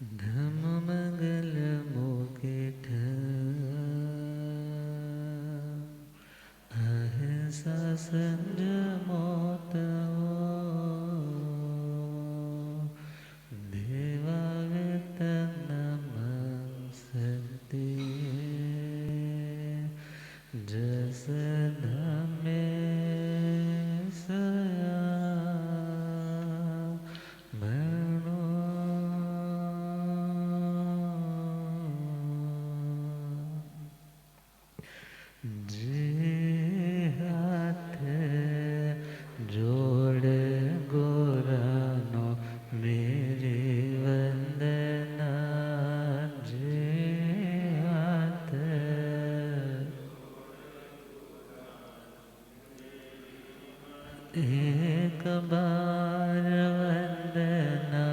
धम मंगल मुकेठ अहिंसा संज मौत देवा नमस्ते जस धमे सया मनो जे हाथ जोड़ गोरानो मेरे वंदना जे हाथ एक बार वंदना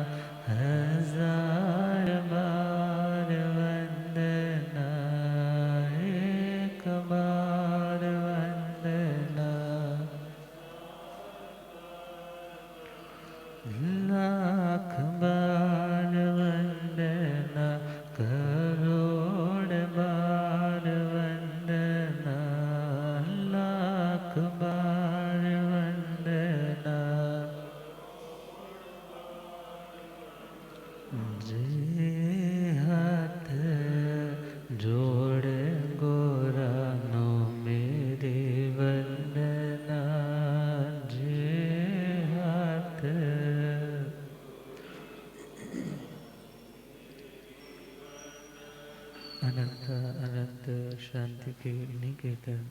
हजार बार वंदना एक बार वंदना लाख बार वंदना करोड़ बार वंदना लाख बार वंदना जे हाथ जोड़ गोरानो मेरे वंदना जे हाथ अनंत अनंत शांति के निकेतन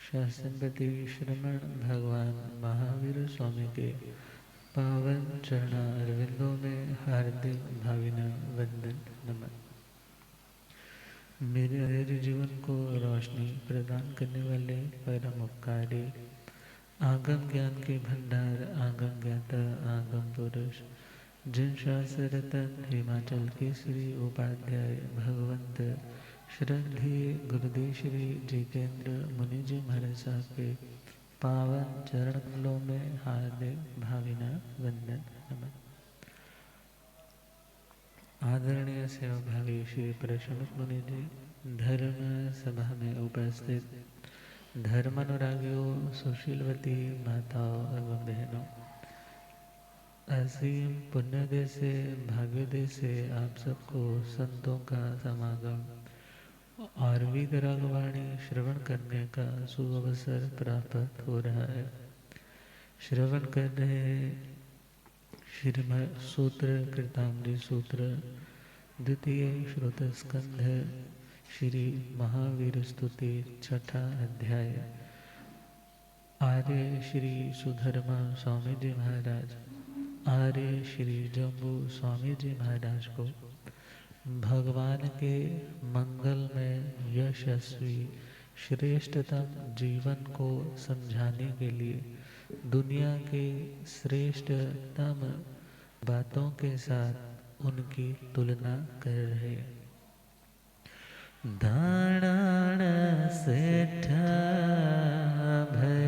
शासनपति श्रमण भगवान महावीर स्वामी के पावन चरणा अरविंदों में हार्दिक भावना वंदन नमन। मेरे जीवन को रोशनी प्रदान करने वाले परम उपकारी आगम ज्ञान के भंडार आगम ज्ञाता आगम पुरुष जिन शास्त्र रतन हिमाचल केसरी उपाध्याय भगवंत श्रद्धेय गुरुदेव श्री जितेंद्र मुनि जी महाराज साहब के पावन चरण कमलों में हार्दिक भावना वंदन नमन। आदरणीय सेवा भावी श्री प्रशमित मुनि जी, धर्म सभा में उपस्थित धर्मानुरागियों, सुशीलवती माताओं एवं बहनों, असीम पुण्योदय से भाग्योदय से आप सबको संतों का समागम और वीतरागवाणी श्रवण करने का सुअवसर प्राप्त हो रहा है। श्रवण कर रहे श्रीमद् सूत्र कृतामृत सूत्र द्वितीय श्रोत स्कंध श्री महावीर स्तुति छठा अध्याय आर्य श्री सुधर्मा स्वामी जी महाराज आर्य श्री जम्बू स्वामी जी महाराज को भगवान के मंगल में यशस्वी श्रेष्ठतम जीवन को समझाने के लिए दुनिया के श्रेष्ठतम बातों के साथ उनकी तुलना कर रहे। दाणाण सेठ भय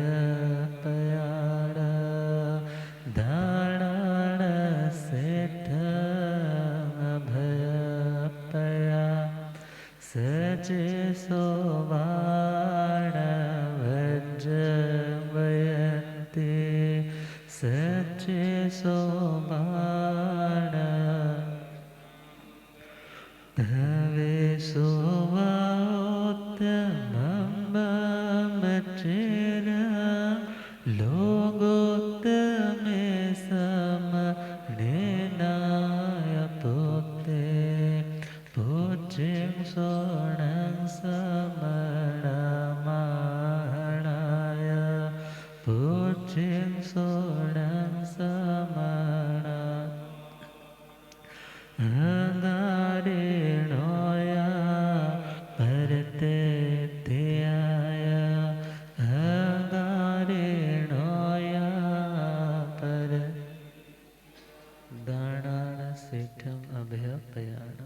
पयाड़ा दाणाण सेठ भय पया सचे सोवाण वज्र वयन्ते सचे सोवाण तवे सोवात्मं चेरा लोगोत्तमे समनेनाय पुत्ते पूज्यं सोणं समणमाणाय पूज्यं सोणं समणा अंगारेणोया परते ध्याय अंगारेणोया पर दाणाण सेठम अभयपयाण।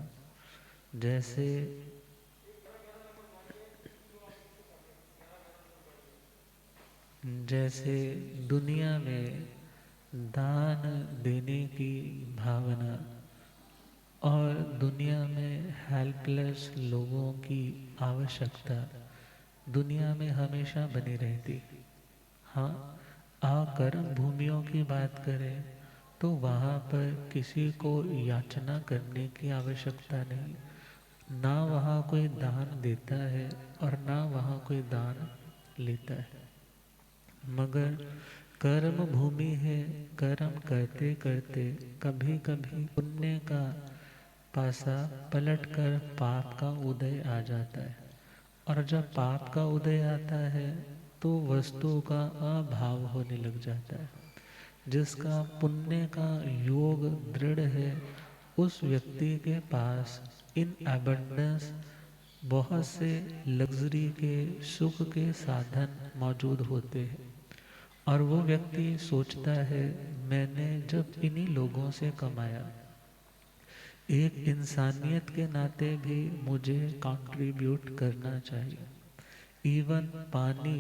जैसे दुनिया में दान देने की भावना और दुनिया में हेल्पलेस लोगों की आवश्यकता दुनिया में हमेशा बनी रहती। हाँ, अकर्म भूमियों की बात करें तो वहाँ पर किसी को याचना करने की आवश्यकता नहीं, ना वहाँ कोई दान देता है और ना वहाँ कोई दान लेता है। मगर कर्म भूमि है, कर्म करते करते कभी कभी पुण्य का पासा पलटकर पाप का उदय आ जाता है। और जब पाप का उदय आता है तो वस्तु का अभाव होने लग जाता है। जिसका पुण्य का योग दृढ़ है उस व्यक्ति के पास इन एबंडेंस बहुत से लग्जरी के सुख के साधन मौजूद होते हैं। और वो व्यक्ति सोचता है मैंने जब इन्हीं लोगों से कमाया, एक इंसानियत के नाते भी मुझे कंट्रीब्यूट करना चाहिए। इवन पानी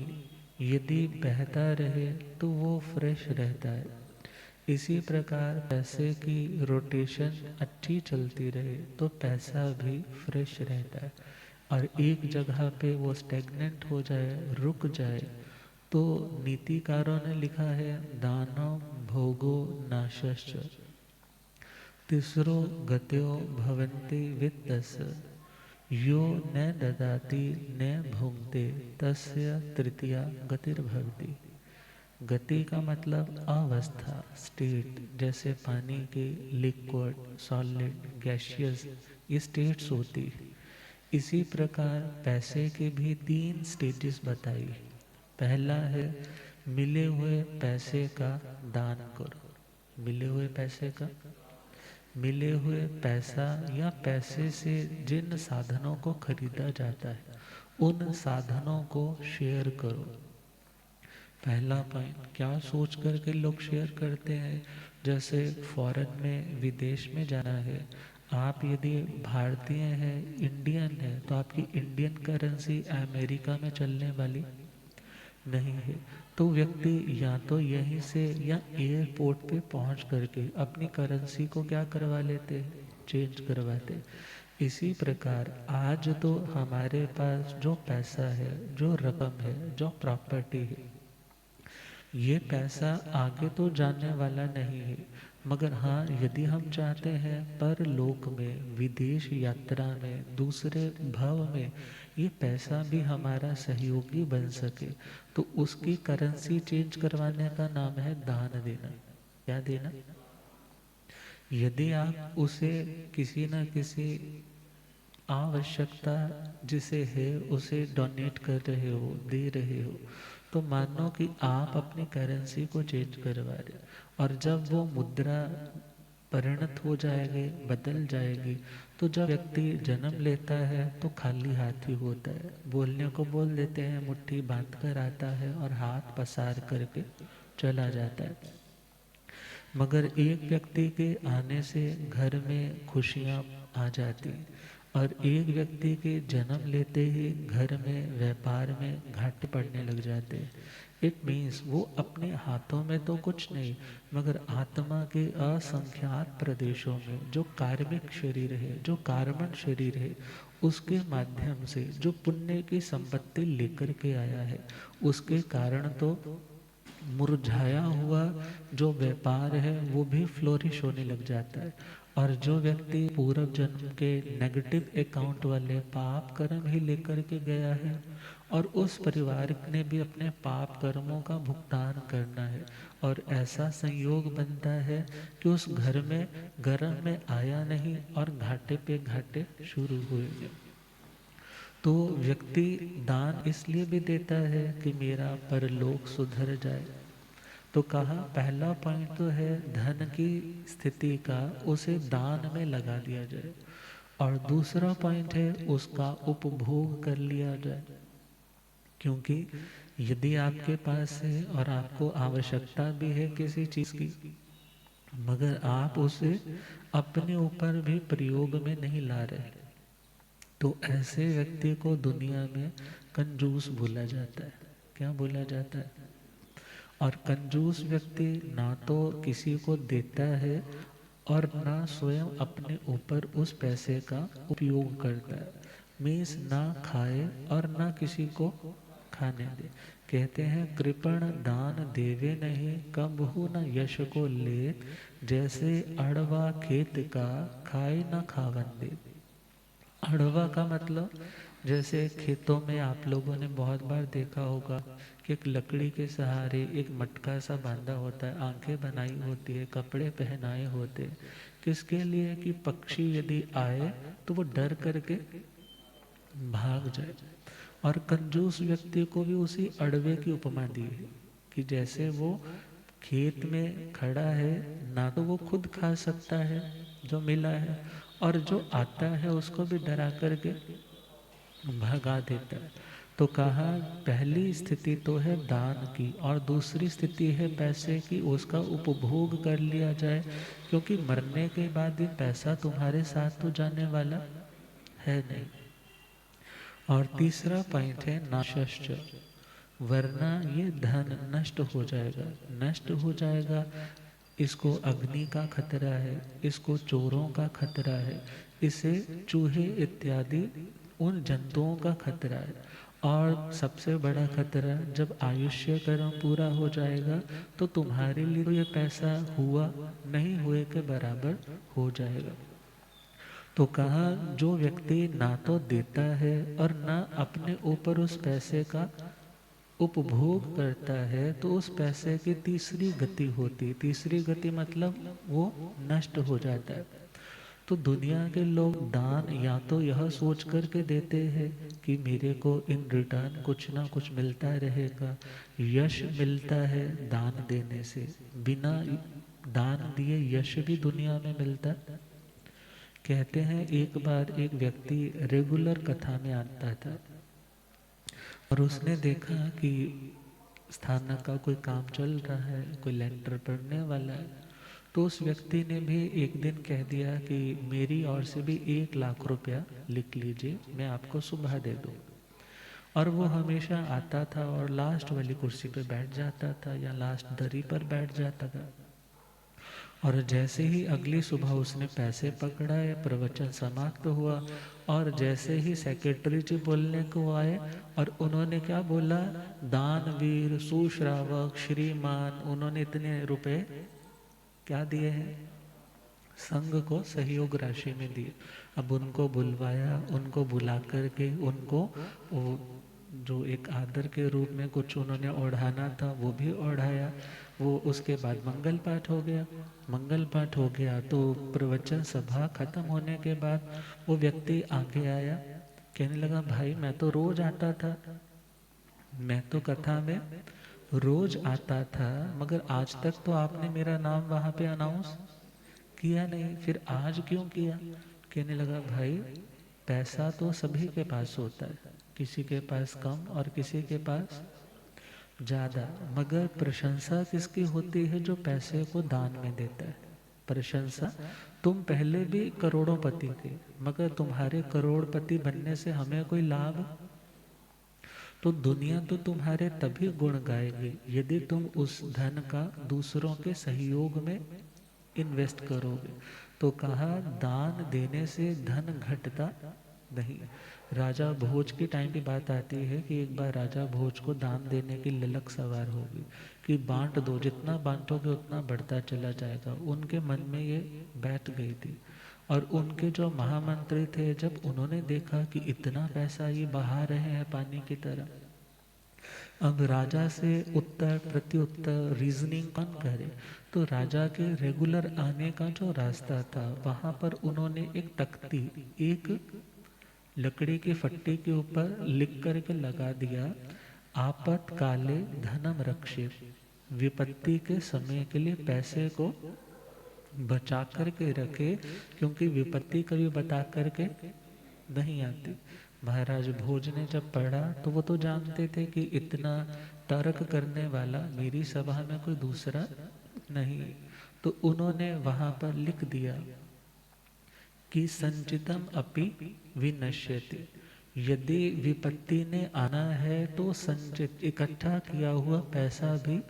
यदि बहता रहे तो वो फ्रेश रहता है। इसी प्रकार पैसे की रोटेशन अच्छी चलती रहे तो पैसा भी फ्रेश रहता है। और एक जगह पे वो स्टेगनेंट हो जाए, रुक जाए, तो नीतिकारों ने लिखा है दानो भोगो नाशश्च तिसरो गत्यो भवन्ति वित्तस्य यो न ददाति न भुंक्ते तस्य तृतीया गतिर्भवति। गति का मतलब अवस्था, स्टेट, जैसे पानी के लिक्विड, सॉलिड, गैशियस, ये स्टेट्स होती। इसी प्रकार पैसे के भी 3 स्टेजेस बताई। पहला है मिले हुए पैसे का दान करो। मिले हुए पैसे का, मिले हुए पैसा या पैसे से जिन साधनों को खरीदा जाता है उन साधनों को शेयर करो। पहला पॉइंट, क्या सोच करके लोग शेयर करते हैं? जैसे फॉरेन में, विदेश में जाना है, आप यदि भारतीय हैं, इंडियन है, तो आपकी इंडियन करेंसी अमेरिका में चलने वाली नहीं है। तो व्यक्ति या तो यहीं से या एयरपोर्ट पे पहुंच करके अपनी करेंसी को क्या करवा लेते हैं, चेंज करवाते। इसी प्रकार आज तो हमारे पास जो पैसा है, जो रकम है, जो प्रॉपर्टी है, ये पैसा आगे तो जाने वाला नहीं है। मगर हाँ, यदि हम चाहते हैं परलोक में, विदेश यात्रा में, दूसरे भव में ये पैसा भी हमारा सहयोगी बन सके, तो उसकी करेंसी चेंज करवाने का नाम है दान देना। क्या देना? यदि आप उसे किसी न किसी आवश्यकता जिसे है उसे डोनेट कर रहे हो, दे रहे हो, तो मानो कि आप अपनी करेंसी को चेंज करवा रहे। और जब वो मुद्रा परिणत हो जाएगी, बदल जाएगी, तो जब व्यक्ति जन्म लेता है तो खाली हाथ ही होता है। बोलने को बोल देते हैं, मुट्ठी बांध कर आता है और हाथ पसार करके चला जाता है। मगर एक व्यक्ति के आने से घर में खुशियाँ आ जाती, और एक व्यक्ति के जन्म लेते ही घर में, व्यापार में घाटे पड़ने लग जाते हैं। इट मीन्स वो अपने हाथों में तो कुछ नहीं, मगर आत्मा के असंख्यात प्रदेशों में जो कार्मिक शरीर है, जो कार्बन शरीर है, उसके माध्यम से जो पुण्य की संपत्ति लेकर के आया है, उसके कारण तो मुरझाया हुआ जो व्यापार है वो भी फ्लोरिश होने लग जाता है। और जो व्यक्ति पूर्व जन्म के नेगेटिव अकाउंट वाले पाप कर्म ही लेकर के गया है, और उस परिवार ने भी अपने पाप कर्मों का भुगतान करना है, और ऐसा संयोग बनता है कि उस घर में गर्म में आया नहीं और घाटे पे घाटे शुरू हुए। तो व्यक्ति दान इसलिए भी देता है कि मेरा परलोक सुधर जाए। तो कहा पहला पॉइंट तो है धन की स्थिति का, उसे दान में लगा दिया जाए। और दूसरा पॉइंट है उसका उपभोग कर लिया जाए। क्योंकि यदि आपके पास है और आपको आवश्यकता भी है किसी चीज की, मगर आप उसे अपने ऊपर भी प्रयोग में नहीं ला रहे, तो ऐसे व्यक्ति को दुनिया में कंजूस बोला जाता है। क्या बोला जाता है? और कंजूस व्यक्ति ना तो किसी को देता है और ना स्वयं अपने ऊपर उस पैसे का उपयोग करता है। मीन्स ना खाए और ना किसी को खाने दे। कहते हैं कृपण दान देवे नहीं, कबहु न यश को ले, जैसे अड़वा खेत का खाए न खावन दे। अड़वा का मतलब जैसे खेतों में आप लोगों ने बहुत बार देखा होगा कि एक लकड़ी के सहारे एक मटका सा बांधा होता है, आंखें बनाई होती है, कपड़े पहनाए होते हैं। किसके लिए? कि पक्षी यदि आए तो वो डर करके भाग जाए। और कंजूस व्यक्ति को भी उसी अड़वे की उपमा दी है कि जैसे वो खेत में खड़ा है, ना तो वो खुद खा सकता है जो मिला है, और जो आता है उसको भी डरा करके भगा देता है। तो कहा पहली स्थिति तो है दान की, और दूसरी स्थिति है पैसे की, उसका उपभोग कर लिया जाए, क्योंकि मरने के बाद ये पैसा तुम्हारे साथ तो जाने वाला है नहीं। और तीसरा पॉइंट है नाशश्च, वरना ये धन नष्ट हो जाएगा। नष्ट हो जाएगा, इसको अग्नि का खतरा है, इसको चोरों का खतरा है, इसे चूहे इत्यादि उन जंतुओं का खतरा है। और सबसे बड़ा खतरा, जब आयुष्य कर्म पूरा हो जाएगा तो तुम्हारे लिए तो ये पैसा हुआ नहीं हुए के बराबर हो जाएगा। तो कहा जो व्यक्ति ना तो देता है और ना अपने ऊपर उस पैसे का उपभोग करता है, तो उस पैसे की तीसरी गति होती। तीसरी गति मतलब वो नष्ट हो जाता है। तो दुनिया के लोग दान या तो यह सोच करके देते हैं कि मेरे को इन रिटर्न कुछ ना कुछ मिलता रहेगा, यश मिलता है दान देने से, बिना दान दिए यश भी दुनिया में मिलता है। कहते हैं एक बार एक व्यक्ति रेगुलर कथा में आता था और उसने देखा कि स्थानक का कोई काम चल रहा है, कोई लेंटर पड़ने वाला है। तो उस व्यक्ति ने भी एक दिन कह दिया कि मेरी ओर से भी 1 लाख रुपया लिख लीजिए, मैं आपको सुबह दे दूँ। और वो हमेशा आता था और लास्ट वाली कुर्सी पे बैठ जाता था या लास्ट दरी पर बैठ जाता था। और जैसे ही अगली सुबह उसने पैसे पकड़ाए, प्रवचन समाप्त हुआ, और जैसे ही सेक्रेटरी जी बोलने को आए और उन्होंने क्या बोला, दानवीर सुश्रावक श्रीमान, उन्होंने इतने रुपए क्या दिए हैं, संघ को सहयोग राशि में दिए। अब उनको बुलवाया, उनको बुला करके उनको वो जो एक आदर के रूप में कुछ उन्होंने ओढ़ाना था वो भी ओढ़ाया। वो उसके बाद मंगल पाठ हो गया। मंगल पाठ हो गया तो प्रवचन सभा खत्म होने के बाद वो व्यक्ति आगे आया, कहने लगा भाई मैं तो रोज आता था, मैं तो कथा में रोज आता था, मगर आज तक तो आपने मेरा नाम वहां पे अनाउंस किया नहीं, फिर आज क्यों किया? कहने लगा भाई पैसा तो सभी के पास होता है, किसी के पास कम और किसी के पास ज्यादा, मगर प्रशंसा किसकी होती है? जो पैसे को दान में देता है। प्रशंसा, तुम पहले भी करोड़ोंपति थे, मगर तुम्हारे करोड़पति बनने से हमें कोई लाभ? तो दुनिया तो तुम्हारे तभी गुण गाएगी यदि तुम उस धन का दूसरों के सहयोग में इन्वेस्ट करोगे। तो कहा दान देने से धन घटता नहीं। राजा भोज के टाइम की बात आती है कि एक बार राजा भोज को दान देने की ललक सवार होगी कि बांट दो, जितना बांटोगे उतना बढ़ता चला जाएगा। उनके मन में ये बैठ गई थी। और उनके जो महामंत्री थे, जब उन्होंने देखा कि इतना पैसा ये बहा रहे हैं पानी की तरह, अब राजा से उत्तर प्रत्युत्तर रीजनिंग कौन करे? तो राजा के रेगुलर आने का जो रास्ता था वहां पर उन्होंने एक तख्ती, एक लकड़ी की फट्टी के ऊपर लिख करके लगा दिया, आपातकाले धनम रक्षित, विपत्ति के समय के लिए पैसे को बचा करके रखे, क्योंकि विपत्ति कभी बता करके नहीं आती। महाराज भोज ने जब पढ़ा तो वो तो जानते थे कि इतना तर्क करने वाला मेरी सभा में कोई दूसरा नहीं। तो उन्होंने वहां पर लिख दिया कि संचितम अपि विनश्यति, यदि विपत्ति ने आना है तो संचित इकट्ठा किया हुआ पैसा भी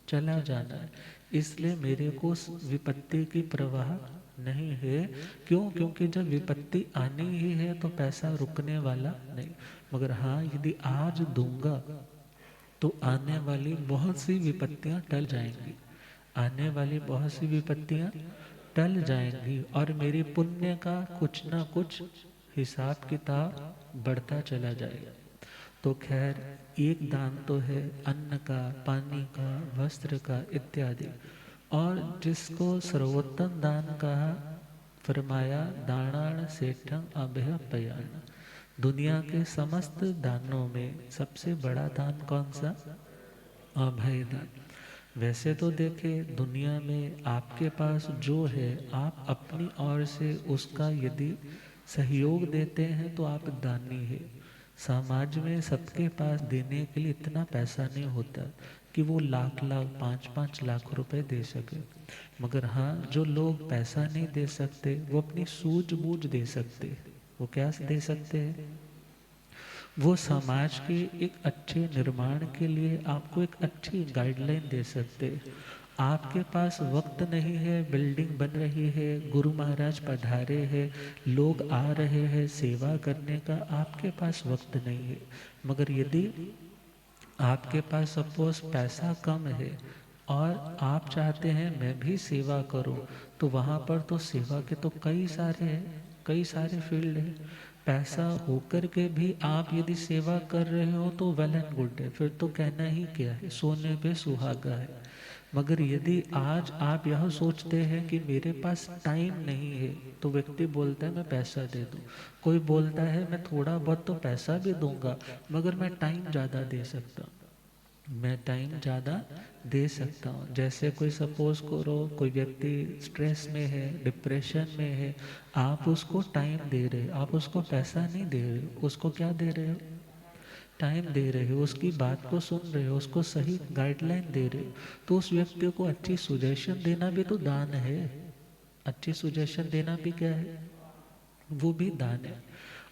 चला जाना है, इसलिए मेरे को उस विपत्ति की परवाह नहीं है। क्यों? क्योंकि जब विपत्ति आनी ही है तो पैसा रुकने वाला नहीं। मगर हाँ, यदि आज दूंगा तो आने वाली बहुत सी विपत्तियां टल जाएंगी, आने वाली बहुत सी विपत्तियां टल जाएंगी, और मेरी पुण्य का कुछ ना कुछ हिसाब किताब बढ़ता चला जाएगा। तो खैर, एक दान तो है अन्न का, पानी का, वस्त्र का इत्यादि, और जिसको सर्वोत्तम दान कहा, फरमाया दानान सेठं अभय पयान। दुनिया के समस्त दानों में सबसे बड़ा दान कौन सा? अभय दान। वैसे तो देखे दुनिया में आपके पास जो है, आप अपनी ओर से उसका यदि सहयोग देते हैं तो आप दानी है। समाज में सबके पास देने के लिए इतना पैसा नहीं होता कि वो लाख लाख 5-5 लाख रुपए दे सके। मगर हाँ, जो लोग पैसा नहीं दे सकते वो अपनी सूझबूझ दे सकते। वो क्या दे सकते हैं? वो समाज के एक अच्छे निर्माण के लिए आपको एक अच्छी गाइडलाइन दे सकते। आपके पास वक्त नहीं है, बिल्डिंग बन रही है, गुरु महाराज पधारे हैं, लोग आ रहे हैं सेवा करने का, आपके पास वक्त नहीं है। मगर यदि आपके पास सपोज पैसा कम है और आप चाहते हैं मैं भी सेवा करूं, तो वहाँ पर तो सेवा के तो कई सारे हैं, कई सारे फील्ड हैं। पैसा होकर के भी आप यदि सेवा कर रहे हो तो वेल एंड गुड है, फिर तो कहना ही क्या है, सोने पे सुहागा है। मगर यदि आज आप यह सोचते हैं कि मेरे पास टाइम नहीं है, तो व्यक्ति बोलता है मैं पैसा दे दूं। कोई बोलता है मैं थोड़ा बहुत तो पैसा भी दूंगा मगर मैं टाइम ज़्यादा दे सकता हूँ, मैं टाइम ज़्यादा दे सकता हूँ। जैसे कोई सपोज करो कोई व्यक्ति स्ट्रेस में है, डिप्रेशन में है, आप उसको टाइम दे रहे, आप उसको पैसा नहीं दे रहे, उसको क्या दे रहे हो? टाइम दे रहे हो, उसकी बात को सुन रहे हो, उसको सही गाइडलाइन दे रहे हो। तो उस व्यक्ति को अच्छी सुजेशन देना भी तो दान है। अच्छी सुजेशन देना भी क्या है? वो भी दान है।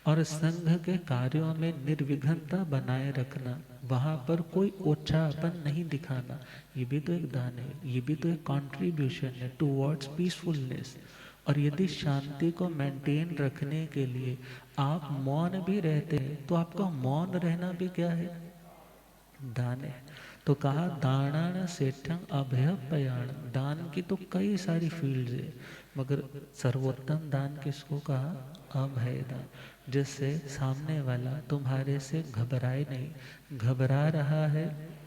और संघ के कार्यों में निर्विघ्नता बनाए रखना, वहां पर कोई ओछापन नहीं दिखाना, ये भी तो एक दान है, ये भी तो एक कंट्रीब्यूशन है टुवर्ड्स पीसफुलनेस। और यदि शांति को मेंटेन रखने के लिए आप मौन भी रहते हैं तो आपका मौन रहना भी क्या है? दान है। तो कहा दानान सेठं अभय पयाण। दान की तो कई सारी फील्ड्स है, मगर सर्वोत्तम दान किसको कहा? अभय दान। जिससे सामने वाला तुम्हारे से घबराए नहीं, घबरा रहा है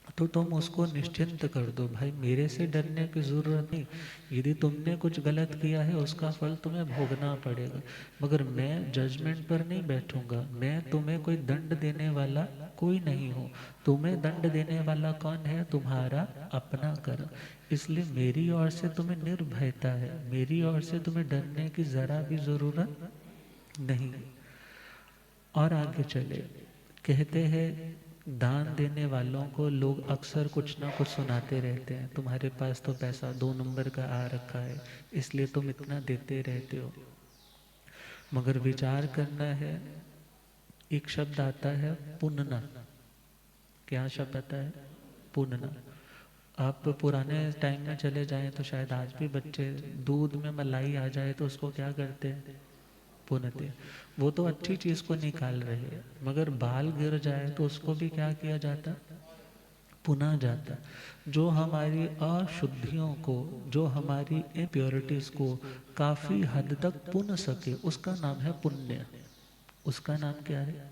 तो तुम उसको निश्चिंत कर दो, भाई मेरे से डरने की जरूरत नहीं। यदि तुमने कुछ गलत किया है उसका फल तुम्हें भोगना पड़ेगा, मगर मैं जजमेंट पर नहीं बैठूंगा। मैं तुम्हें कोई दंड देने वाला कोई नहीं हूँ। तुम्हें दंड देने वाला कौन है? तुम्हारा अपना कर्म। इसलिए मेरी ओर से तुम्हें निर्भयता है, मेरी ओर से तुम्हें डरने की जरा भी जरूरत नहीं। और आगे चले, कहते हैं दान देने वालों को लोग अक्सर कुछ ना कुछ सुनाते रहते हैं, तुम्हारे पास तो पैसा 2 नंबर का आ रखा है इसलिए तुम इतना देते रहते हो। मगर विचार करना है, एक शब्द आता है पुण्य। क्या शब्द आता है? पुण्य। आप पुराने टाइम में चले जाएं तो शायद आज भी बच्चे दूध में मलाई आ जाए तो उसको क्या करते हैं? पुनते। वो तो अच्छी चीज को निकाल रहे हैं, मगर बाल गिर जाए तो उसको भी क्या किया जाता? पुना जाता। जो हमारी अशुद्धियों को, जो हमारी इम्प्योरिटीज को काफी हद तक पुन सके, उसका नाम है पुण्य। उसका नाम क्या है?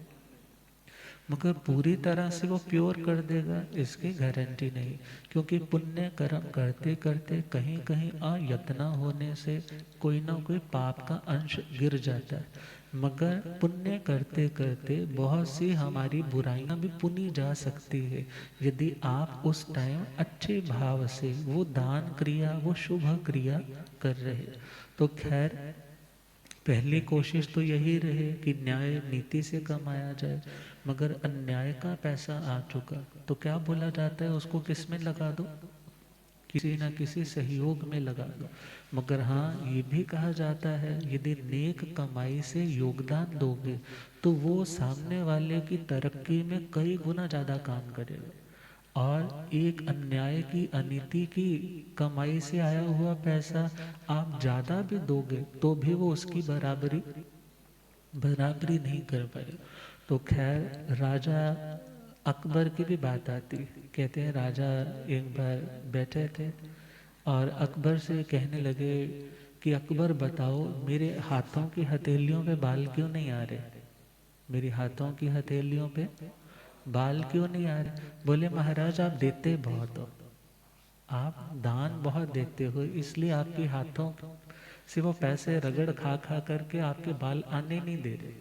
मगर पूरी तरह से वो प्योर कर देगा इसकी गारंटी नहीं, क्योंकि पुण्य कर्म करते करते कहीं कहीं अयत्ना होने से कोई ना कोई पाप का अंश गिर जाता है। मगर पुण्य करते करते बहुत सी हमारी बुराइयां भी पुनी जा सकती है, यदि आप उस टाइम अच्छे भाव से वो दान क्रिया, वो शुभ क्रिया कर रहे। तो खैर, पहली कोशिश तो यही रहे कि न्याय नीति से कमाया जाए। मगर अन्याय का पैसा आ चुका तो क्या बोला जाता है? उसको किस में लगा दो? किसी न किसी सहयोग में लगा दो। मगर हाँ, ये भी कहा जाता है यदि नेक कमाई से योगदान दोगे तो वो सामने वाले की तरक्की में कई गुना ज्यादा काम करेगा। और एक अन्याय की, अनीति की कमाई से आया हुआ पैसा आप ज्यादा भी दोगे तो भी वो उसकी बराबरी बराबरी नहीं कर पाए। तो खैर राजा अकबर की भी बात आती। कहते हैं राजा एक बार बैठे थे और अकबर से कहने लगे कि अकबर बताओ, मेरे हाथों की हथेलियों पे बाल क्यों नहीं आ रहे, मेरी हाथों की हथेलियों पे बाल क्यों नहीं आ रहे। बोले महाराज आप देते बहुत हो, आप दान बहुत देते हो, इसलिए आपके हाथों से वो पैसे रगड़ खा खा करके आपके बाल आने नहीं दे रहे।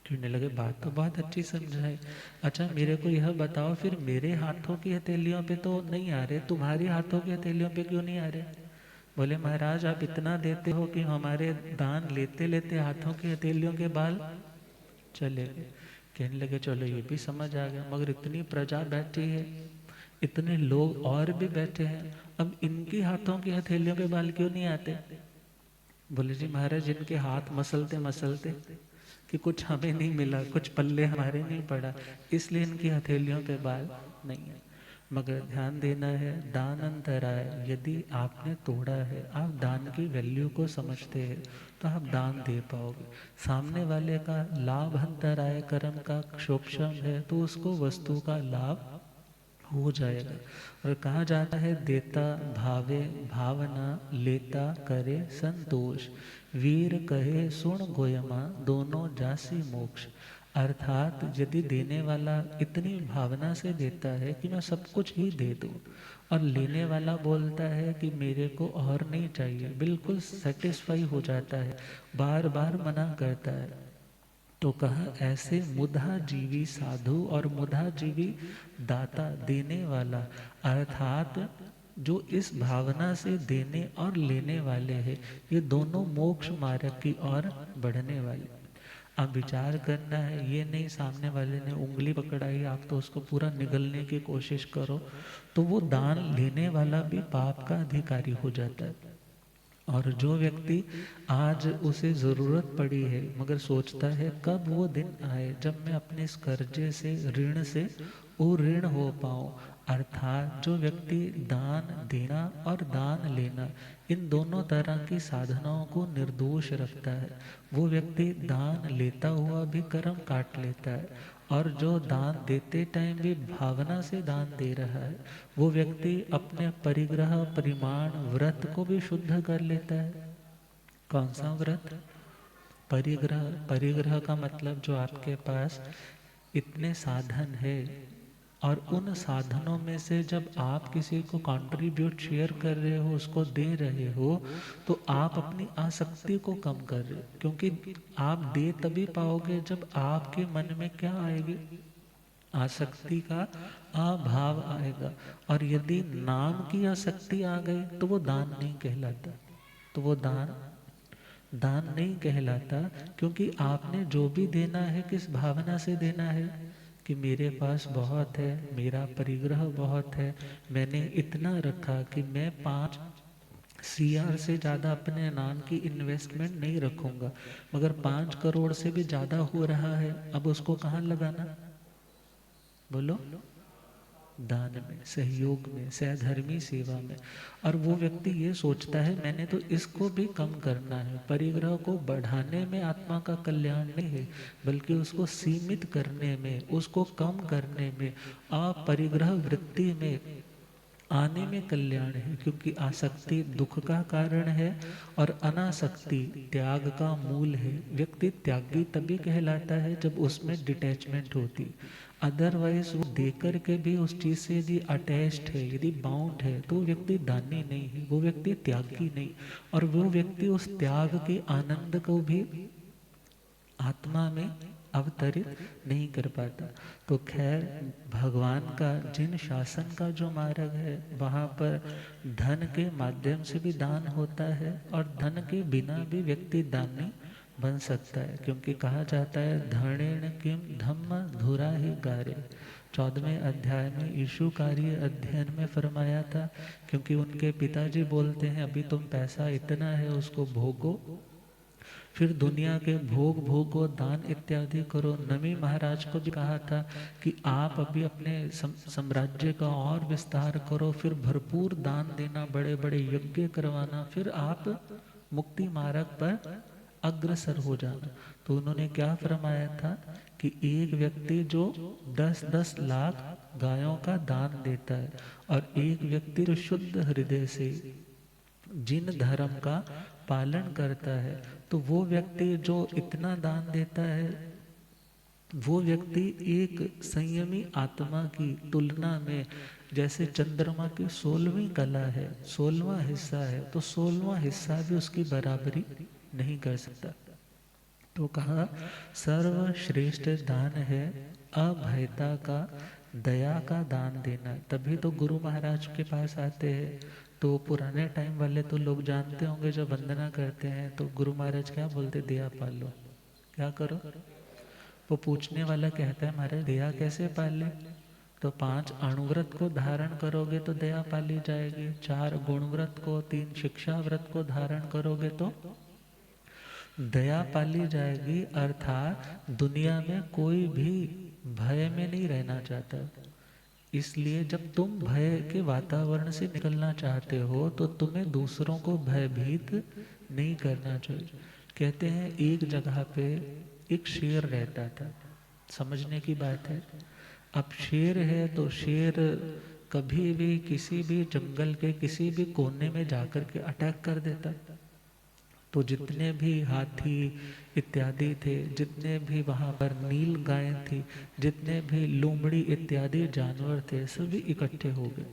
कहने लगे बात तो बहुत अच्छी समझाई, अच्छा मेरे को यह बताओ फिर मेरे हाथों की हथेलियों पे तो नहीं आ रहे, तुम्हारी हाथों की हथेलियों पे क्यों नहीं आ रहे। बोले महाराज आप इतना देते हो कि हमारे दान लेते लेते हाथों की हथेलियों के बाल चले गए। कहने लगे चलो ये भी समझ आ गया, मगर इतनी प्रजा बैठी है, इतने लोग और भी बैठे हैं, अब इनकी हाथों की हथेलियों पे बाल क्यों नहीं आते। बोले जी महाराज इनके हाथ मसलते मसलते कि कुछ हमें नहीं मिला, कुछ पल्ले हमारे नहीं पड़ा, इसलिए इनकी हथेलियों पे बाल नहीं है। मगर ध्यान देना है, दान अंतराय, यदि आपने तोड़ा है, आप दान की वैल्यू को समझते हैं तो आप दान दे पाओगे। सामने वाले का लाभ अंतराय कर्म का क्षोभम है तो उसको वस्तु का लाभ हो जाएगा। और कहा जाता है देता भावे भावना, लेता करे संतोष, वीर कहे सुन गोयमा, दोनों जासी मोक्ष। अर्थात यदि देने वाला इतनी भावना से देता है कि मैं सब कुछ ही दे दूं, और लेने वाला बोलता है कि मेरे को और नहीं चाहिए, बिल्कुल सेटिस्फाई हो जाता है, बार बार मना करता है, तो कहा ऐसे मुधा जीवी साधु और मुधा जीवी दाता, देने वाला, अर्थात जो इस भावना से देने और लेने वाले हैं, ये दोनों मोक्ष मार्ग की ओर बढ़ने वाले। अब विचार करना है, ये नहीं सामने वाले ने उंगली पकड़ाई आप तो उसको पूरा निगलने की कोशिश करो, तो वो दान लेने वाला भी पाप का अधिकारी हो जाता है। और जो व्यक्ति आज उसे ज़रूरत पड़ी है मगर सोचता है कब वो दिन आए जब मैं अपने इस कर्जे से, ऋण से ऋण हो पाऊँ, अर्थात जो व्यक्ति दान देना और दान लेना इन दोनों तरह की साधनाओं को निर्दोष रखता है, वो व्यक्ति दान लेता हुआ भी कर्म काट लेता है, और जो दान देते टाइम भी भावना से दान दे रहा है, वो व्यक्ति अपने परिग्रह परिमाण व्रत को भी शुद्ध कर लेता है। कौन सा व्रत? परिग्रह। परिग्रह का मतलब जो आपके पास इतने साधन है और उन साधनों में से जब आप किसी को कंट्रीब्यूट शेयर कर रहे हो, उसको दे रहे हो, तो आप अपनी आसक्ति को कम कर रहे हो, क्योंकि आप दे तभी पाओगे जब आपके मन में क्या आएगी, आसक्ति का अभाव आएगा। और यदि नाम की आसक्ति आ गई तो वो दान नहीं कहलाता, तो वो दान दान नहीं कहलाता, क्योंकि आपने जो भी देना है किस भावना से देना है कि मेरे पास बहुत है, मेरा परिग्रह बहुत है, मैंने इतना रखा कि मैं 5 CR से ज़्यादा अपने नाम की इन्वेस्टमेंट नहीं रखूंगा, मगर 5 करोड़ से भी ज़्यादा हो रहा है, अब उसको कहाँ लगाना, बोलो, दान में, सहयोग में, सहधर्मी सेवा में। और वो व्यक्ति ये सोचता है मैंने तो इसको भी कम करना है, परिग्रह को बढ़ाने में आत्मा का कल्याण नहीं है, बल्कि उसको सीमित करने में, उसको कम करने में, अपरिग्रह वृत्ति में आने में कल्याण है। क्योंकि आसक्ति दुख का कारण है और अनासक्ति त्याग का मूल है। व्यक्ति त्यागी तभी कहलाता है जब उसमें डिटैचमेंट होती, अदरवाइज वो देकर के भी उस चीज से यदि अटैच्ड है, यदि बाउंड है, तो व्यक्ति दानी नहीं है, वो व्यक्ति त्यागी नहीं, और वो व्यक्ति उस त्याग के आनंद को भी आत्मा में अवतरित नहीं कर पाता। तो खैर भगवान का जिन शासन का जो मार्ग है वहाँ पर धन के माध्यम से भी दान होता है और धन के बिना भी व्यक्ति दानी बन सकता है, क्योंकि कहा जाता है धनेन किम धम्म धुरा ही गारे। 14वें अध्याय में यीशु कार्य अध्ययन में फरमाया था, क्योंकि उनके पिताजी बोलते हैं अभी तुम पैसा इतना है उसको भोगो, फिर दुनिया के भोग भोगो, दान इत्यादि करो। नमी महाराज को भी कहा था कि आप अभी अपने साम्राज्य का और विस्तार करो, फिर भरपूर दान देना, बड़े बड़े यज्ञ करवाना, फिर आप मुक्ति मार्ग पर अग्रसर हो जाना। तो उन्होंने क्या फरमाया था कि एक व्यक्ति जो 10-10 लाख गायों का दान देता है, और एक व्यक्ति जो शुद्ध हृदय से जिन धर्म का पालन करता है, तो वो व्यक्ति जो इतना दान देता है, वो व्यक्ति एक संयमी आत्मा की तुलना में, जैसे चंद्रमा की 16वीं कला है, 16वां हिस्सा है, तो 16वां हिस्सा भी उसकी बराबरी नहीं कर सकता। तो कहा सर्वश्रेष्ठ दान है अभयता का, दया का दान देना। तभी तो गुरु महाराज के पास आते हैं। तो पुराने टाइम वाले तो लोग जानते होंगे, जब वंदना करते हैं तो गुरु महाराज क्या बोलते, दया पालो, क्या करो। वो पूछने वाला कहता है महाराज दया कैसे पाले, तो 5 अणुव्रत को धारण करोगे तो दया पाली जाएगी, 4 गुणव्रत को, 3 शिक्षा व्रत को धारण करोगे तो दया पाली जाएगी। अर्थात दुनिया में कोई भी भय में नहीं रहना चाहता, इसलिए जब तुम भय के वातावरण से निकलना चाहते हो तो तुम्हें दूसरों को भयभीत नहीं करना चाहिए। कहते हैं एक जगह पे एक शेर रहता था, समझने की बात है। अब शेर है तो शेर कभी भी किसी भी जंगल के किसी भी कोने में जाकर के अटैक कर देता। तो जितने भी हाथी इत्यादि थे, जितने भी वहाँ पर नील गायें थी, जितने भी लोमड़ी इत्यादि जानवर थे, सभी इकट्ठे हो गए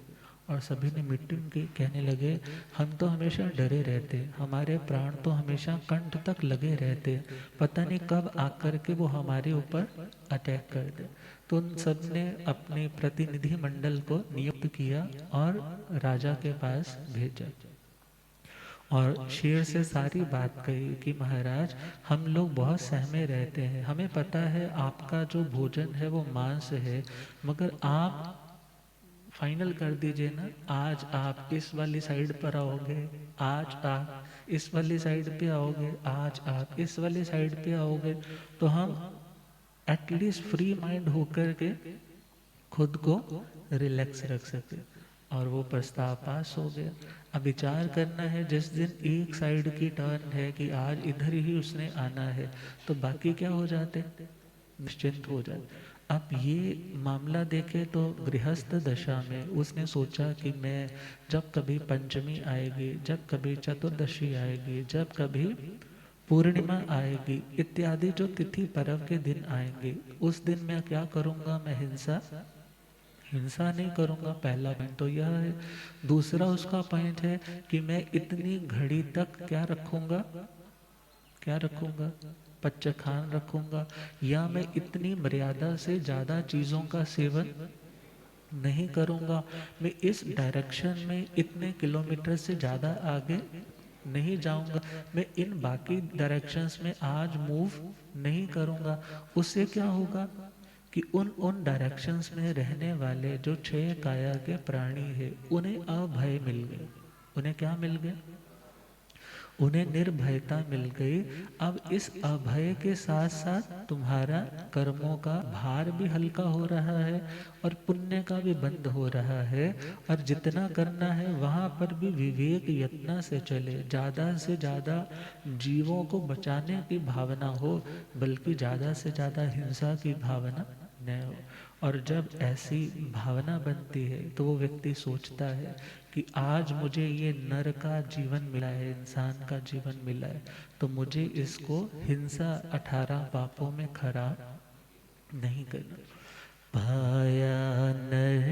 और सभी ने मीटिंग की। कहने लगे हम तो हमेशा डरे रहते, हमारे प्राण तो हमेशा कंठ तक लगे रहते, पता नहीं कब आकर के वो हमारे ऊपर अटैक कर दे। तो उन सब ने अपने प्रतिनिधि मंडल को नियुक्त किया और राजा के पास भेजा और शेर से सारी बात कही कि महाराज हम लोग बहुत सहमे रहते हैं, हमें पता है आपका जो भोजन है वो मांस है, मगर आप फाइनल कर दीजिए ना, आज आप इस वाली साइड पर आओगे, आज आप इस वाली साइड पे आओगे, आज आप इस वाली साइड पे आओगे, तो हम एटलीस्ट फ्री माइंड होकर के खुद को रिलैक्स रख सके। और वो प्रस्ताव पास हो गया। अब विचार करना है, जिस दिन एक साइड की टर्न है कि आज इधर ही उसने आना है, तो बाकी क्या हो जाते, निश्चिंत हो जाते। अब ये मामला देखे तो गृहस्थ दशा में उसने सोचा कि मैं जब कभी पंचमी आएगी, जब कभी चतुर्दशी आएगी, जब कभी पूर्णिमा आएगी इत्यादि जो तिथि पर्व के दिन आएंगे, उस दिन मैं क्या करूँगा, मैं हिंसा नहीं करूँगा। पहला पॉइंट तो यह है। दूसरा उसका पॉइंट है कि मैं इतनी घड़ी तक क्या रखूँगा, पच्चखान रखूँगा, या मैं इतनी मर्यादा से ज़्यादा चीज़ों का सेवन नहीं करूँगा, मैं इस डायरेक्शन में इतने किलोमीटर से ज़्यादा आगे नहीं जाऊँगा, मैं इन बाकी डायरेक्शंस में आज मूव नहीं करूँगा। उससे क्या होगा कि उन डायरेक्शंस में रहने वाले जो 6 काया के प्राणी है, उन्हें अभय मिल गए। उन्हें क्या मिल गया, उन्हें निर्भयता मिल गई। अब इस अभय के साथ साथ तुम्हारा कर्मों का भार भी हल्का हो रहा है और पुण्य का भी बंद हो रहा है, और जितना करना है वहाँ पर भी विवेक यत्न से चले, ज़्यादा से ज़्यादा जीवों को बचाने की भावना हो, बल्कि ज़्यादा से ज़्यादा हिंसा की भावना न हो। और जब ऐसी भावना बनती है तो वो व्यक्ति सोचता है कि आज मुझे ये नर का जीवन मिला है, इंसान का जीवन मिला है, तो मुझे इसको हिंसा 18 पापों में खराब नहीं करना। पाया नर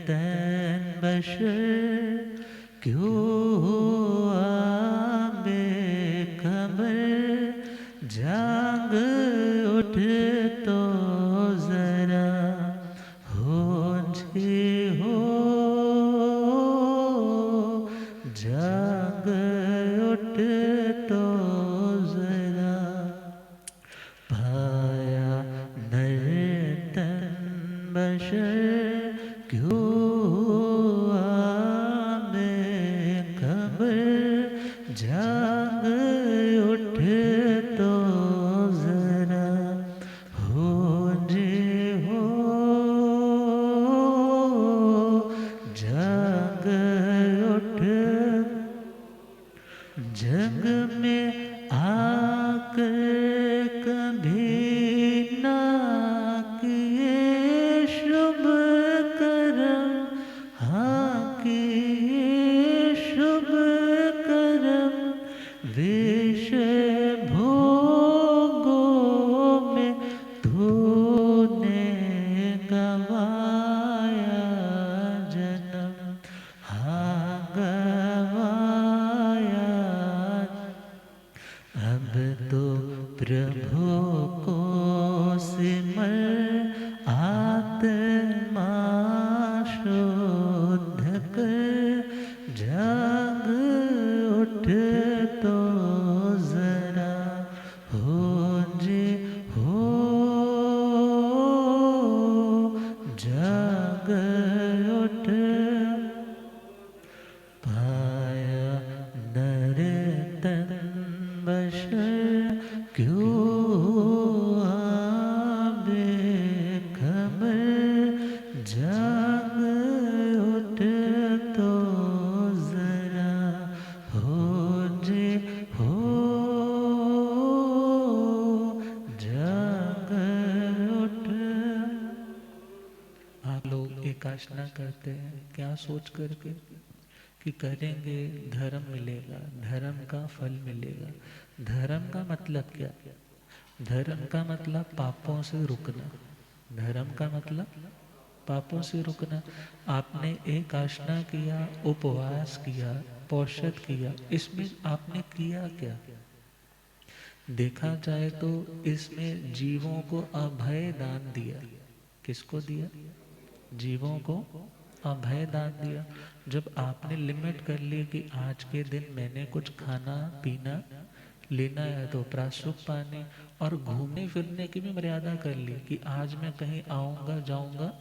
तन बशर क्यों आमे कमर, जाग उठ तो जरा होंठे हो, जाग उठ तो जरा। पाया नर तन बशर क्यों आमे खबर, जाग उठ जग में आकर कभी ना किए शुभ कर्म, हाँ किए शुभ कर्म, विषय भोगों में तूने गवाया जन्म, हाँ गवाया। अब तो प्रभु को सिमर, आत्मा शुद्ध कर, जाग उठ तो जरा हो जे हो, जाग उठ। पाया नर तन बशर, क्यों आबे खबर, जाग उठ तो जरा हो जे हो, जाग उठ। आप लोग एक आशना करते हैं क्या सोच करके कि करेंगे धर्म मिलेगा, धर्म का फल मिलेगा। धर्म का मतलब क्या? धर्म का मतलब पापों से रुकना। धर्म का मतलब पापों से रुकना। आपने एक आशना किया, उपवास किया, पौषध किया, इसमें आपने किया क्या? देखा जाए तो इसमें जीवों को अभय दान दिया। किसको दिया? जीवों को अभय दान दिया। जब आपने लिमिट कर ली कि आज के दिन मैंने कुछ खाना पीना लेना है तो प्राशुक पानी, और घूमने फिरने की भी मर्यादा कर ली कि आज मैं कहीं आऊँगा जाऊँगा,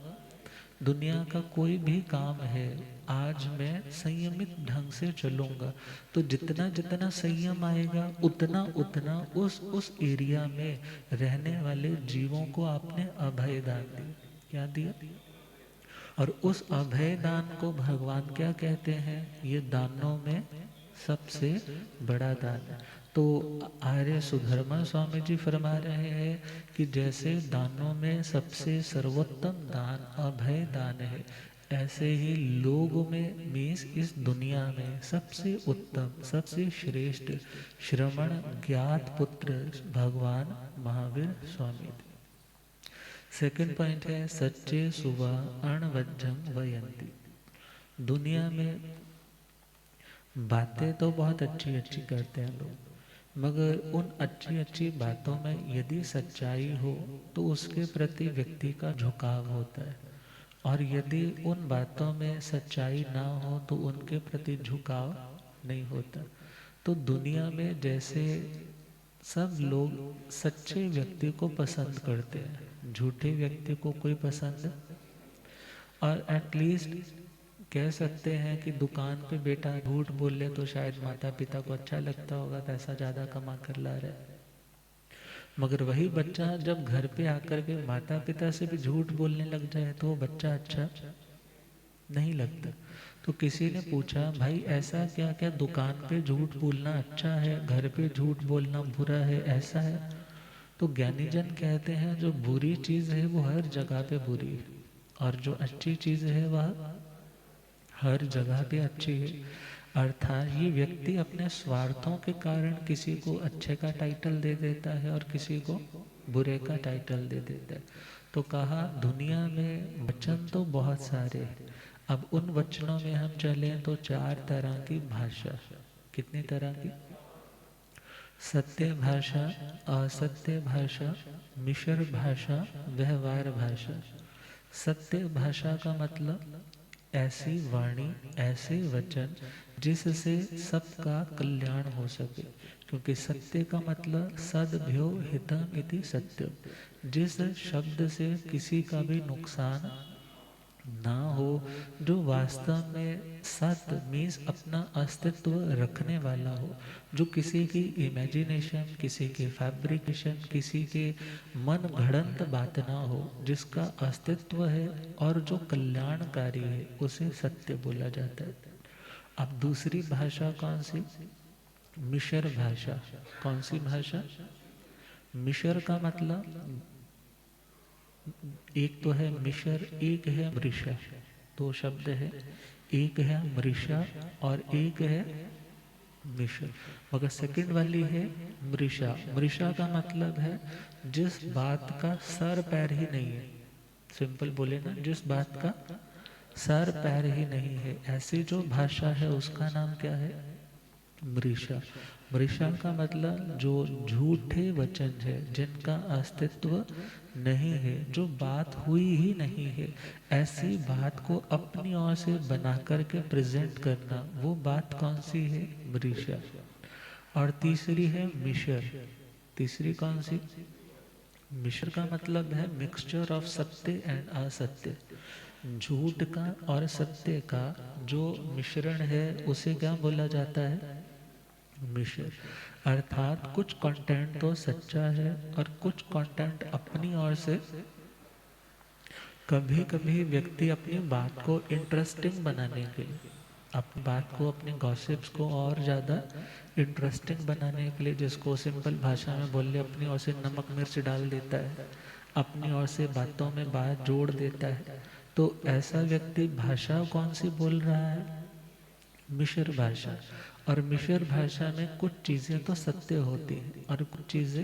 दुनिया का कोई भी काम है आज मैं संयमित ढंग से चलूँगा। तो जितना जितना संयम आएगा उतना उतना उस एरिया में रहने वाले जीवों को आपने अभय दान दिया। क्या दिया? और उस अभय दान को भगवान क्या कहते हैं? ये दानों में सबसे बड़ा दान है। तो आर्य सुधर्मा स्वामी जी फरमा रहे हैं कि जैसे दानों में सबसे सर्वोत्तम दान अभय दान है, ऐसे ही लोगों में मीन्स इस दुनिया में सबसे उत्तम सबसे श्रेष्ठ श्रमण ज्ञात पुत्र भगवान महावीर स्वामी। सेकंड पॉइंट है सच्चे सुवा अणवज्जम वयंती। दुनिया में बातें तो बहुत अच्छी अच्छी करते हैं लोग, मगर उन अच्छी अच्छी बातों में यदि सच्चाई हो तो उसके प्रति व्यक्ति का झुकाव होता है, और यदि उन बातों में सच्चाई ना हो तो उनके प्रति झुकाव नहीं होता। तो दुनिया में जैसे सब लोग सच्चे व्यक्ति को पसंद करते हैं, झूठे व्यक्ति को कोई पसंद, और एटलीस्ट कह सकते हैं कि दुकान पे बेटा झूठ बोल ले तो शायद माता पिता को अच्छा लगता होगा, पैसा ज़्यादा कमा कर ला रहा है। मगर वही बच्चा जब घर पे आकर के माता पिता से भी झूठ बोलने लग जाए तो वो बच्चा अच्छा नहीं लगता। तो किसी ने पूछा भाई ऐसा क्या क्या दुकान पे झूठ बोलना अच्छा है, घर पे झूठ बोलना बुरा है, ऐसा है? तो ज्ञानीजन कहते हैं जो बुरी चीज़ है वो हर जगह पे बुरी है, और जो अच्छी चीज़ है वह हर जगह पे अच्छी है। अर्थात ये व्यक्ति अपने स्वार्थों के कारण किसी को अच्छे का टाइटल दे देता है और किसी को बुरे का टाइटल दे देता है। तो कहा दुनिया में वचन तो बहुत सारे हैं, अब उन वचनों में हम चलें तो 4 तरह की भाषा। कितनी तरह की? सत्य भाषा, असत्य भाषा, मिश्र भाषा, व्यवहार भाषा। सत्य भाषा का मतलब ऐसी वाणी ऐसे वचन जिससे सबका कल्याण हो सके, क्योंकि सत्य का मतलब सद्भ्यो हितम इति सत्यम। जिस शब्द से किसी का भी नुकसान ना हो, जो वास्तव में सत्य मीन्स अपना अस्तित्व रखने वाला हो, जो किसी की इमेजिनेशन, किसी के फैब्रिकेशन, किसी के मन घड़ंत बात ना हो, जिसका अस्तित्व है और जो कल्याणकारी है, उसे सत्य बोला जाता है। अब दूसरी भाषा कौन सी? मिशर भाषा। कौन सी भाषा? मिशर का मतलब एक तो है मिशर, एक है मृषा। दो शब्द है, एक है मृषा और एक है मिशर। मगर सेकंड वाली है मृषा। मृषा का मतलब है जिस बात का सर पैर ही नहीं है। सिंपल बोले ना, जिस बात का सर पैर ही नहीं है, ऐसी जो भाषा है उसका नाम क्या है? मृषा। मृषा का मतलब जो झूठे वचन है, जिनका अस्तित्व नहीं है, जो बात हुई ही नहीं है, ऐसी बात को अपनी ओर से बना करके प्रेजेंट करना, वो बात कौन सी है? मृषा। और तीसरी है मिशर। तीसरी कौन सी? मिशर का मतलब है मिक्सचर ऑफ सत्य एंड असत्य। झूठ का और सत्य का जो मिश्रण है उसे क्या बोला जाता है? मिशर। अर्थात कुछ कंटेंट तो सच्चा है और कुछ कंटेंट अपनी ओर से। कभी कभी व्यक्ति अपनी बात को इंटरेस्टिंग बनाने के लिए, अपनी बात को, अपने गॉसिप्स को और ज़्यादा इंटरेस्टिंग बनाने के लिए, जिसको सिंपल भाषा में बोले, अपनी ओर से नमक मिर्च डाल देता है, अपनी ओर से बातों में बात जोड़ देता है। तो ऐसा व्यक्ति भाषा कौन सी बोल रहा है? मिशर भाषा। और मिशर भाषा में कुछ चीज़ें तो सत्य होती हैं और कुछ चीज़ें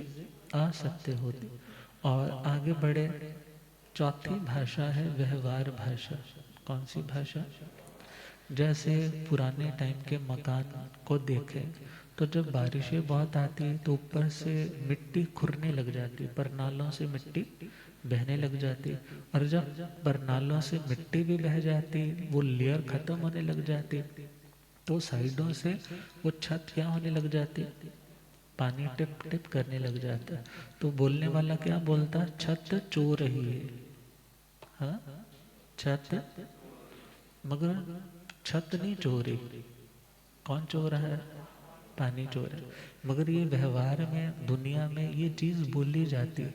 असत्य होती। और आगे बढ़े, चौथी भाषा है व्यवहार भाषा। कौन सी भाषा? जैसे पुराने टाइम के मकान को देखें तो जब बारिशें बहुत आती है तो ऊपर से मिट्टी खुरने लग जाती, परनालों से मिट्टी बहने लग जाती। और जब परनालों से मिट्टी भी बह जाती, वो लेयर खत्म होने लग जाती, तो साइडों से वो छत क्या होने लग जाती? पानी टिप टिप करने लग जाता। तो बोलने वाला क्या बोलता? छत चो रही है। हाँ, छत। मगर छत नहीं चो रही। कौन चो रहा है? पानी चो रहा है। मगर ये व्यवहार में, दुनिया में ये चीज़ बोली जाती,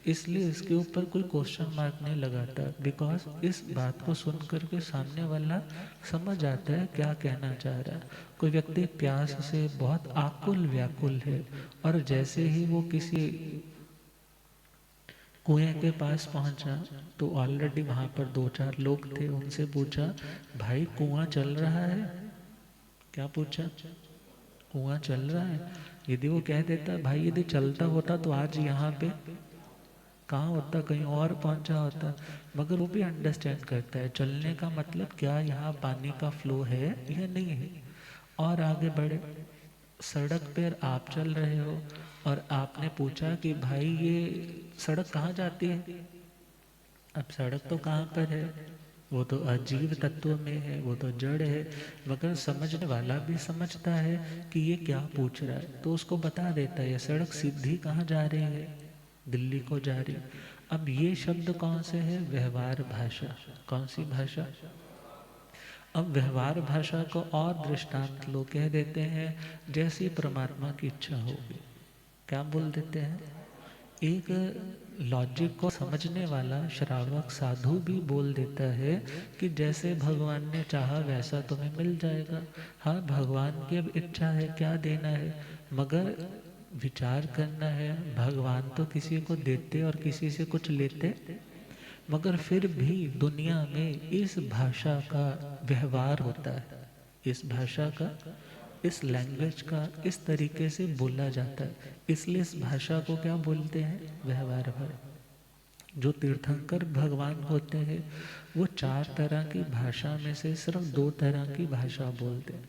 इसलिए इसके ऊपर कोई क्वेश्चन मार्क नहीं लगाता। बिकॉज इस बात को सुन करके सामने वाला समझ आता है क्या कहना चाह रहा है। कोई व्यक्ति प्यास से बहुत आकुल व्याकुल है और जैसे ही वो किसी कुएं के पास पहुंचा तो ऑलरेडी वहां पर दो चार लोग थे। उनसे पूछा, भाई कुआं चल रहा है? क्या पूछा? कुआं चल रहा है? यदि वो कह देता, भाई यदि चलता होता तो आज यहाँ पे कहाँ होता, कहीं और पहुंचा होता। मगर वो भी अंडरस्टैंड करता है चलने का मतलब क्या, यहाँ पानी का फ्लो है या नहीं है। और आगे बढ़े, सड़क पर आप चल रहे हो और आपने पूछा कि भाई ये सड़क कहाँ जाती है? अब सड़क तो कहाँ पर है? वो तो अजीब तत्व में है, वो तो जड़ है। मगर समझने वाला भी समझता है कि ये क्या पूछ रहा है, तो उसको बता देता है ये सड़क सीधी कहाँ जा रही है? दिल्ली को जा रही। अब ये शब्द कौन से है? व्यवहार भाषा। कौन सी भाषा? अब व्यवहार भाषा को और दृष्टांत लोग कह देते हैं, जैसी परमात्मा की इच्छा होगी। क्या बोल देते हैं? एक लॉजिक को समझने वाला श्रावक साधु भी बोल देता है कि जैसे भगवान ने चाहा वैसा तुम्हें मिल जाएगा। हाँ, भगवान की अब इच्छा है, क्या देना है, मगर विचार करना है। भगवान तो किसी को देते और किसी से कुछ लेते, मगर फिर भी दुनिया में इस भाषा का व्यवहार होता है। इस भाषा का, इस लैंग्वेज का इस तरीके से बोला जाता है। इसलिए इस भाषा को क्या बोलते हैं? व्यवहार भाषा। जो तीर्थंकर भगवान होते हैं वो चार तरह की भाषा में से सिर्फ दो तरह की भाषा बोलते हैं।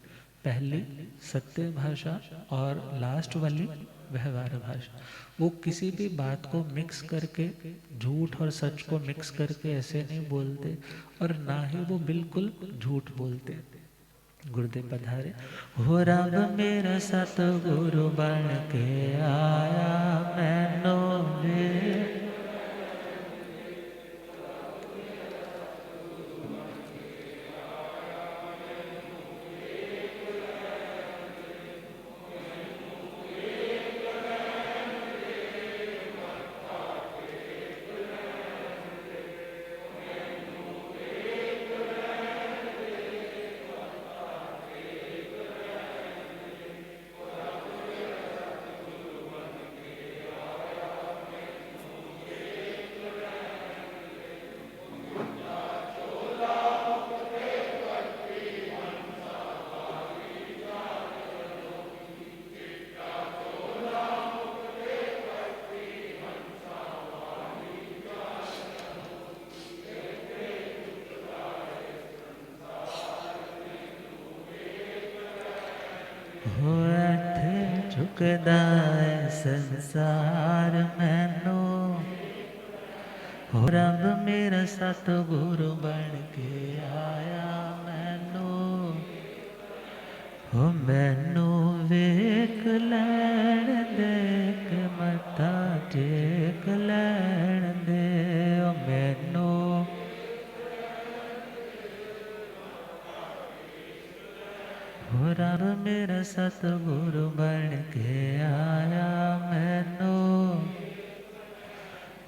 पहली सत्य भाषा और लास्ट वाली व्यवहार भाषा। वो किसी भी बात को मिक्स करके, झूठ और सच को मिक्स करके ऐसे नहीं बोलते, और ना ही वो बिल्कुल झूठ बोलते। गुरुदेव पधारे। हो रब मेरा सतगुरु बन के आया, मैनो ले हो इत्थे झुकदा है संसार मैनू, हो रब मेरा सतगुरु बन के आया मैनू, हो मैनू वेख लैण दे के मत्था टेक लैण दे, ओ मैनू हो रब मेरा सतगुरु बन के आया मैनू,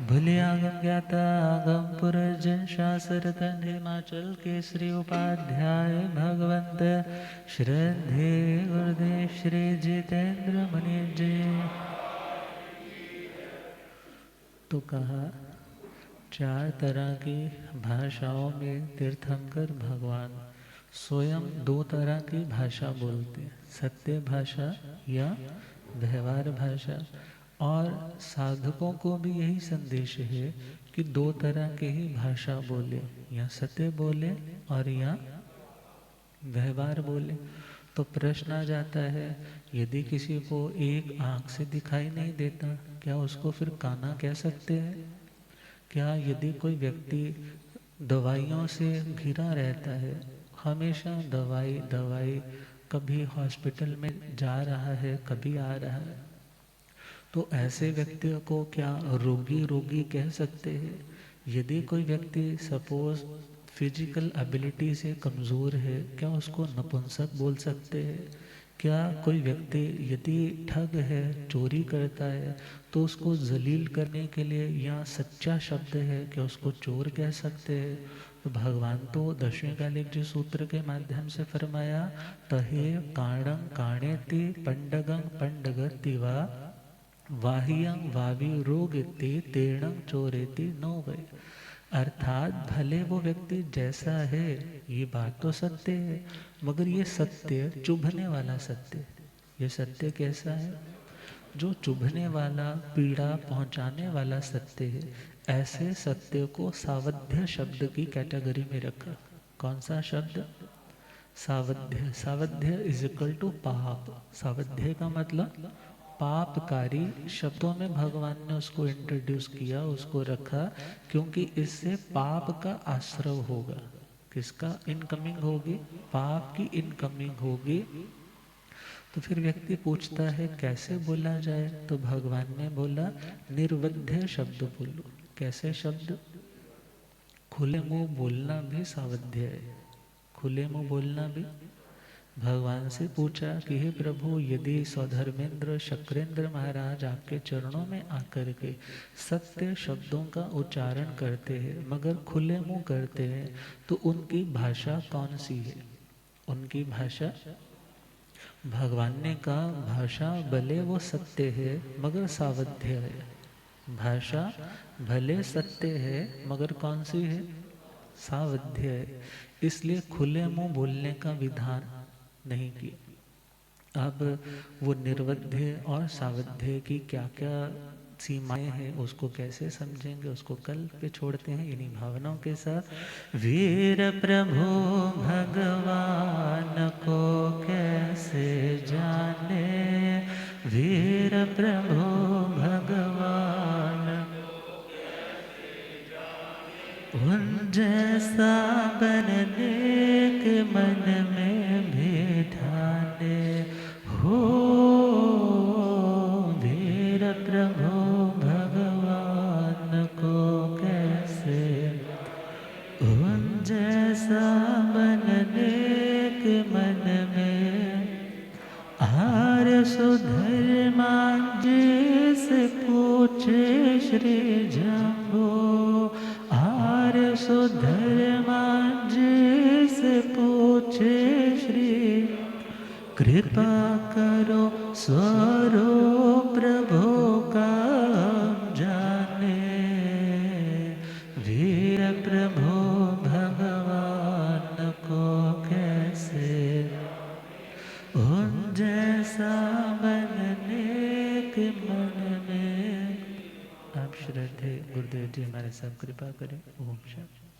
भूलिया गम ज्ञाता आगम पुरजन शास्त्र खंड हिमाचल केसरी उपाध्याय भगवंत श्रद्धे गुरुदेव श्री जितेंद्र मुनि जी। तो कहा 4 तरह की भाषाओं में तीर्थंकर भगवान स्वयं 2 तरह की भाषा बोलते हैं, सत्य भाषा या व्यवहार भाषा। और साधकों को भी यही संदेश है कि 2 तरह के ही भाषा बोले, या सत्य बोले और या व्यवहार बोले। तो प्रश्न आ जाता है, यदि किसी को एक आँख से दिखाई नहीं देता, क्या उसको फिर काना कह सकते हैं? क्या यदि कोई व्यक्ति दवाइयों से घिरा रहता है, हमेशा दवाई दवाई, कभी हॉस्पिटल में जा रहा है, कभी आ रहा है, तो ऐसे व्यक्तियों को क्या रोगी रोगी कह सकते हैं? यदि कोई व्यक्ति सपोज फिजिकल एबिलिटी से कमज़ोर है, क्या उसको नपुंसक बोल सकते हैं? क्या कोई व्यक्ति यदि ठग है, चोरी करता है, तो उसको जलील करने के लिए या सच्चा शब्द है, क्या उसको चोर कह सकते हैं? तो भगवान तो 10वें कालिक सूत्र के माध्यम से फरमाया, तहे काणं काणेति पंडगं पंडगति वा वाहियं वावी रोगेति तेणं चोरेति नो वै। अर्थात भले वो व्यक्ति जैसा है, ये बात तो सत्य है, मगर ये सत्य चुभने वाला सत्य है। ये सत्य कैसा है? जो चुभने वाला, पीड़ा पहुंचाने वाला सत्य है, ऐसे सत्य को सावध्य शब्द की कैटेगरी में रखा। कौन सा शब्द? सावध्य। सावध्य इज इक्वल टू पाप। सावध्य का मतलब पापकारी शब्दों में भगवान ने उसको इंट्रोड्यूस किया, उसको रखा, क्योंकि इससे पाप का आश्रव होगा। किसका इनकमिंग होगी? पाप की इनकमिंग होगी। तो फिर व्यक्ति पूछता है कैसे बोला जाए? तो भगवान ने बोला निर्वध्य शब्द बोलो। कैसे शब्द? खुले मुंह बोलना भी सावध्य है। खुले मुंह बोलना भी। भगवान से पूछा कि हे प्रभु, यदि स्वधर्मेंद्र शक्रेंद्र महाराज आपके चरणों में आकर के सत्य शब्दों का उच्चारण करते हैं, मगर खुले मुंह करते हैं, तो उनकी भाषा कौन सी है? उनकी भाषा, भगवान ने कहा भाषा भले वो सत्य है मगर सावध्य है। भाषा भले सत्य है मगर कौन सी है? सावध्य है। इसलिए खुले मुंह बोलने का विधान नहीं किया। अब वो निर्वध्य और सावध्य की क्या क्या सीमाएं हैं, उसको कैसे समझेंगे, उसको कल पे छोड़ते हैं इन्हीं भावनाओं के साथ। वीर प्रभु भगवान को कैसे जाने, वीर प्रभु भगवान उन जैसा बनने के मन में भी ठाने हो, वीर प्रभु भगवान को कैसे उन जैसा बनने के मन में। आर्य सुधर्मा जी से पूछे श्री जम्बो, आर्य सुधर्मा जी से पूछे श्री, कृपा करो स्वरूप प्रभु का जाने, वीर प्रभु भगवान को कैसे उन जैसा बनने के मन में। आप श्रद्धे गुरुदेव जी हमारे साथ कृपा करें। ओम शांति।